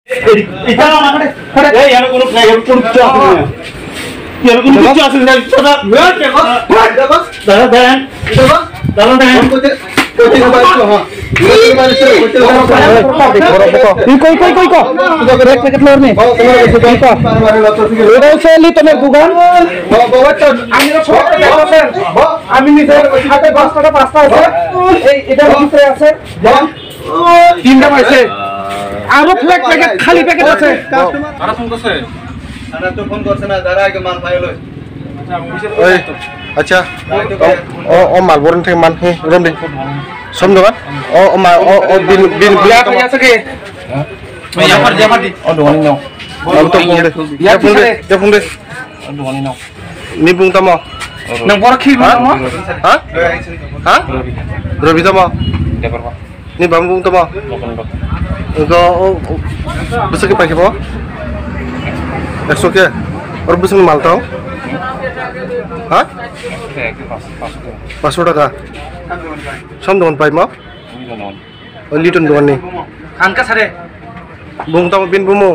এটা আমাকে এই এর কোনো কিছু আছে না এর কোনো কিছু আছে না দাদা দেন দাদা দেন আমি নিজের হাতে 5টা আছে এই এটার ভিতরে আছে তিনটা পাইছে আরো ফ্ল্যাগ প্যাকেট খালি প্যাকেট আছে আর ফোন করছে আনা তো ফোন করছে না যারা আগে মাল পাইল আচ্ছা ও মাল বরন থেকে মান রম দে সম দোকান ও মা ও বিন ব্ল্যাক হয়ে আছে কি জামার দি ও দোকানি নাও ও তো ফোন দে দোকানি নাও নি বুং তামো নং বড় কি মামা ha রবি তামো দেবার বা নি বাম বুং তামো go bisa ke pakai po 100 ke और bisa mal tau ha 500 টাকা সম দোকান পাই মা লিটন দোকান নি আনকা সারে বুং তামো বিন বুমো